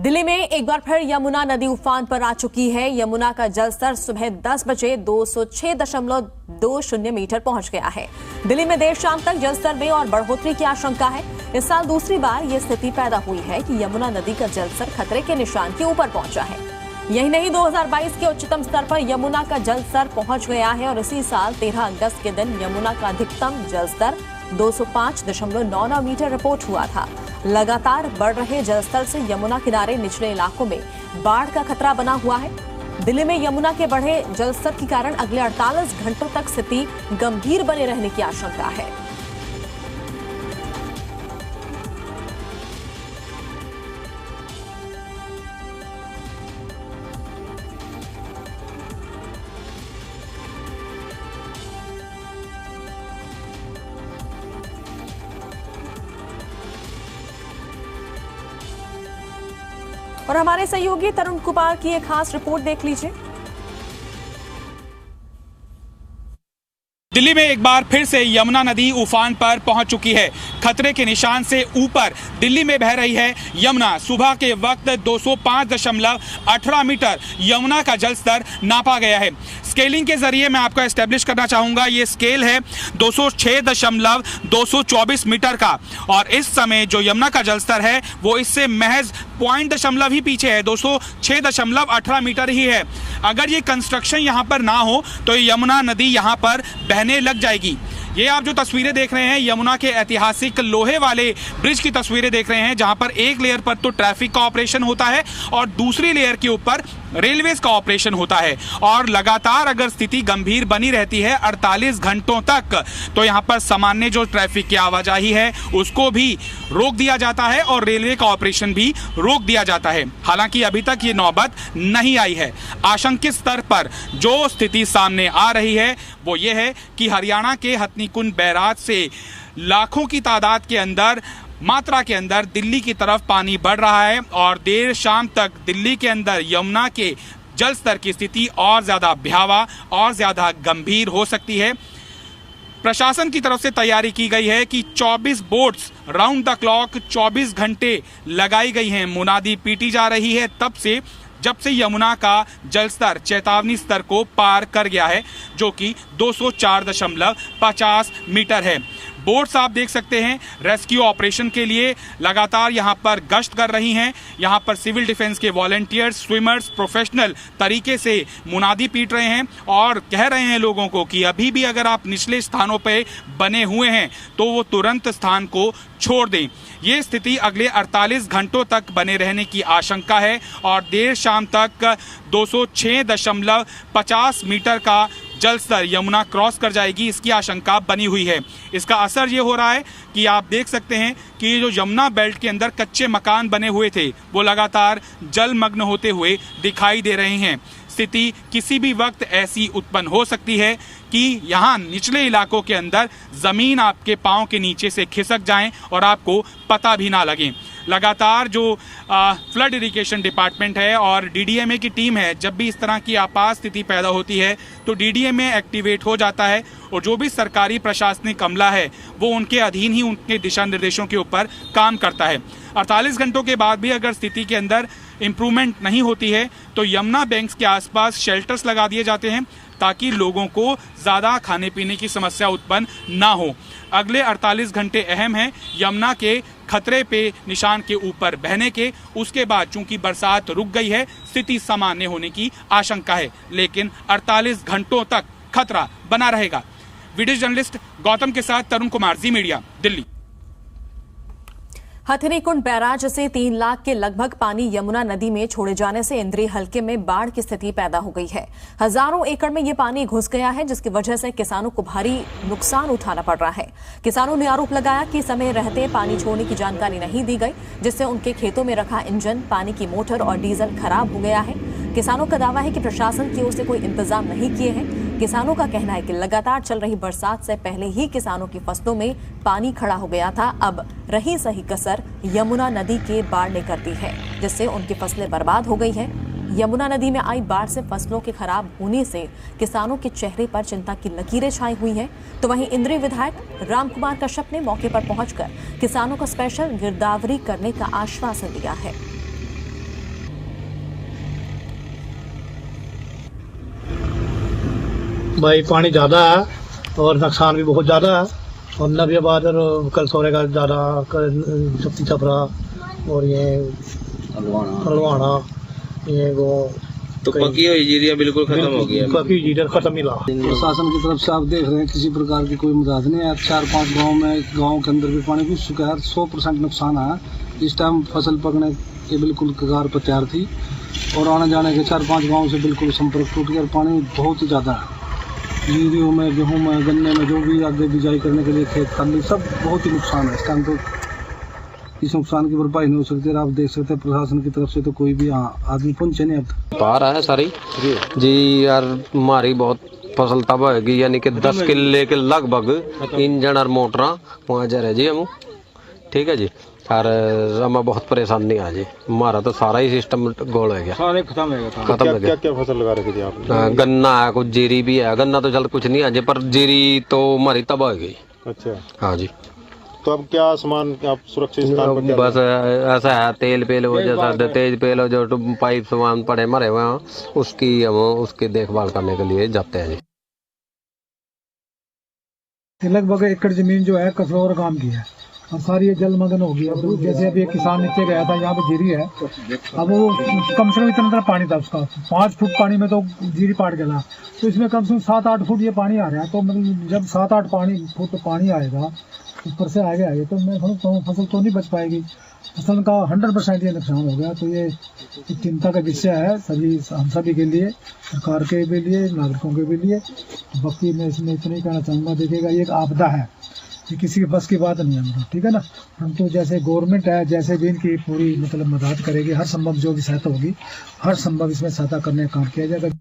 दिल्ली में एक बार फिर यमुना नदी उफान पर आ चुकी है। यमुना का जलस्तर सुबह 10 बजे 206.20 मीटर पहुंच गया है। दिल्ली में देर शाम तक जलस्तर में और बढ़ोतरी की आशंका है। इस साल दूसरी बार ये स्थिति पैदा हुई है कि यमुना नदी का जलस्तर खतरे के निशान के ऊपर पहुंचा है। यही नहीं, 2022 के उच्चतम स्तर पर यमुना का जलस्तर पहुंच गया है और इसी साल 13 अगस्त के दिन यमुना का अधिकतम जलस्तर 205.99 मीटर रिपोर्ट हुआ था। लगातार बढ़ रहे जलस्तर से यमुना किनारे निचले इलाकों में बाढ़ का खतरा बना हुआ है। दिल्ली में यमुना के बढ़े जलस्तर के कारण अगले 48 घंटों तक स्थिति गंभीर बने रहने की आशंका है। और हमारे सहयोगी तरुण कुमार की एक खास रिपोर्ट देख लीजिए। दिल्ली में एक बार फिर से यमुना नदी उफान पर पहुंच चुकी है। खतरे के निशान से ऊपर दिल्ली में बह रही है यमुना। सुबह के वक्त 205.18 मीटर यमुना का जलस्तर नापा गया है। स्केलिंग के जरिए मैं आपको एस्टेब्लिश करना चाहूंगा, ये स्केल है 206.224 मीटर का और इस समय जो यमुना का जलस्तर है वो इससे महज पॉइंट दशमलव ही पीछे है, 206.18 मीटर ही है। अगर ये कंस्ट्रक्शन यहाँ पर ना हो तो यमुना नदी यहाँ पर बहने लग जाएगी। ये आप जो तस्वीरें देख रहे हैं यमुना के ऐतिहासिक लोहे वाले ब्रिज की तस्वीरें देख रहे हैं, जहां पर एक लेयर पर तो ट्रैफिक का ऑपरेशन होता है और दूसरी लेयर के ऊपर रेलवेज का ऑपरेशन होता है। और लगातार अगर स्थिति गंभीर बनी रहती है 48 घंटों तक तो यहां पर सामान्य जो ट्रैफिक की आवाजाही है उसको भी रोक दिया जाता है और रेलवे का ऑपरेशन भी रोक दिया जाता है। हालांकि अभी तक ये नौबत नहीं आई है। आशंकित स्तर पर जो स्थिति सामने आ रही है वो ये है कि हरियाणा के हथनीकुंड बैराज से लाखों की तादाद के अंदर मात्रा के अंदर दिल्ली की तरफ पानी बढ़ रहा है और देर शाम तक दिल्ली के अंदर यमुना के जल स्तर की स्थिति और ज्यादा भयावह और ज्यादा गंभीर हो सकती है। प्रशासन की तरफ से तैयारी की गई है कि 24 बोट्स राउंड द क्लॉक 24 घंटे लगाई गई हैं। मुनादी पीटी जा रही है तब से जब से यमुना का जलस्तर चेतावनी स्तर को पार कर गया है, जो कि 204.50 मीटर है। बोट्स आप देख सकते हैं रेस्क्यू ऑपरेशन के लिए लगातार यहां पर गश्त कर रही हैं। यहां पर सिविल डिफेंस के वॉलंटियर्स, स्विमर्स प्रोफेशनल तरीके से मुनादी पीट रहे हैं और कह रहे हैं लोगों को कि अभी भी अगर आप निचले स्थानों पे बने हुए हैं तो वो तुरंत स्थान को छोड़ दें। ये स्थिति अगले 48 घंटों तक बने रहने की आशंका है और देर शाम तक 206.50 मीटर का जल स्तर यमुना क्रॉस कर जाएगी, इसकी आशंका बनी हुई है। इसका असर ये हो रहा है कि आप देख सकते हैं कि जो यमुना बेल्ट के अंदर कच्चे मकान बने हुए थे वो लगातार जलमग्न होते हुए दिखाई दे रहे हैं। स्थिति किसी भी वक्त ऐसी उत्पन्न हो सकती है कि यहाँ निचले इलाकों के अंदर जमीन आपके पांव के नीचे से खिसक जाए और आपको पता भी ना लगे। लगातार जो फ्लड इरिगेशन डिपार्टमेंट है और डीडीएमए की टीम है, जब भी इस तरह की आपात स्थिति पैदा होती है तो डीडीएमए एक्टिवेट हो जाता है और जो भी सरकारी प्रशासनिक अमला है वो उनके अधीन ही उनके दिशा निर्देशों के ऊपर काम करता है। 48 घंटों के बाद भी अगर स्थिति के अंदर इम्प्रूवमेंट नहीं होती है तो यमुना बैंक्स के आसपास शेल्टर्स लगा दिए जाते हैं ताकि लोगों को ज़्यादा खाने पीने की समस्या उत्पन्न ना हो। अगले 48 घंटे अहम हैं यमुना के खतरे पे निशान के ऊपर बहने के। उसके बाद चूंकि बरसात रुक गई है, स्थिति सामान्य होने की आशंका है, लेकिन 48 घंटों तक खतरा बना रहेगा। वीडियो जर्नलिस्ट गौतम के साथ तरुण कुमार, जी मीडिया, दिल्ली। हथनीकुंड बैराज से 3 लाख के लगभग पानी यमुना नदी में छोड़े जाने से इंद्री हलके में बाढ़ की स्थिति पैदा हो गई है। हजारों एकड़ में ये पानी घुस गया है, जिसकी वजह से किसानों को भारी नुकसान उठाना पड़ रहा है। किसानों ने आरोप लगाया कि समय रहते पानी छोड़ने की जानकारी नहीं दी गई, जिससे उनके खेतों में रखा इंजन, पानी की मोटर और डीजल खराब हो गया है। किसानों का दावा है कि प्रशासन की ओर से कोई इंतजाम नहीं किए हैं। किसानों का कहना है कि लगातार चल रही बरसात से पहले ही किसानों की फसलों में पानी खड़ा हो गया था। अब रही सही कसर यमुना नदी के बाढ़ ने कर दी है, जिससे उनकी फसलें बर्बाद हो गई हैं। यमुना नदी में आई बाढ़ से फसलों के खराब होने से किसानों के चेहरे पर चिंता की लकीरें छाई हुई हैं। तो वहीं इंद्री विधायक रामकुमार कश्यप ने मौके पर पहुंचकर किसानों को स्पेशल गिरदावरी करने का आश्वासन दिया है। भाई पानी ज़्यादा है और नुकसान भी बहुत ज़्यादा है। और नबियाबाद और कलसोरे का ज़्यादा, शक्ति छपरा और ये हलवाना, ये वो तो पकी हुई जीरिया बिल्कुल खत्म हो गई है। पकी जीरिया खत्म ही ला। प्रशासन की तरफ से आप देख रहे हैं किसी प्रकार की कोई मदद नहीं है। 4-5 गाँव के अंदर भी पानी घुस चुका है। 100% नुकसान है। इस टाइम फसल पकने के बिल्कुल कगार पर तैयार थी और आने जाने के 4-5 गाँव से बिल्कुल संपर्क टूट गया। पानी बहुत ही ज़्यादा है। जीरियों में, गेहूँ में, गन्ने में, जो भी आगे बिजाई करने के लिए खेत खाली सब बहुत ही नुकसान है। इस टाइम तो इस नुकसान की भरपाई नहीं हो सकती। और आप देख सकते हैं प्रशासन की तरफ से तो कोई भी आदमी पहुंचे नहीं। अब पार है सारी जी यार, हमारी बहुत फसल तबाह होगी, यानी कि 10 किले के लगभग इंजन और मोटर वहाँ जा रहे जी हम, ठीक है जी। और हमें बहुत परेशानी आ जी, हमारा तो सारा ही सिस्टम गोल हो गया, सारे खत्म हो गया। क्या फसल लगा रखी थी आपने? गन्ना है, कुछ जीरी भी है। गन्ना तो चल कुछ नहीं है, पर जीरी तो हमारी तबाह हो गई। अच्छा, हाँ जी। तो अब क्या सामान आप सुरक्षित स्थान पर बस ऐसा है, तेल पेल हो जैसा तेज पेल हो, जो पाइप सामान पड़े मरे हुए उसकी हम उसकी देखभाल करने के लिए जाते हैं जी। लगभग एकड़ जमीन जो है कसरौर काम की है और सारी ये जलमग्न हो गई। अब जैसे अभी एक किसान नीचे गया था, यहाँ पे जीरी है, अब वो कम से कम इतना पानी था उसका, 5 फुट पानी में तो जीरी पाट गया। तो इसमें कम से कम 7-8 फुट ये पानी आ रहा है। तो मतलब जब 7-8 फुट पानी आएगा ऊपर से आगे आएगा तो मैं समझता हूँ फसल तो नहीं बच पाएगी। फसल का 100% ये नुकसान हो गया। तो ये चिंता का विषय है हम सभी के लिए, सरकार के भी लिए, नागरिकों के भी लिए। बाकी मैं इसमें इतना ही कहना चाहूँगा, देखिएगा ये एक आपदा है, ये किसी के बस की बात नहीं है मतलब, ठीक है ना। हम तो जैसे गवर्नमेंट है, जैसे भी इनकी पूरी मतलब मदद करेगी, हर संभव जो भी सहायता होगी, हर संभव इसमें सहायता करने का काम किया जाएगा।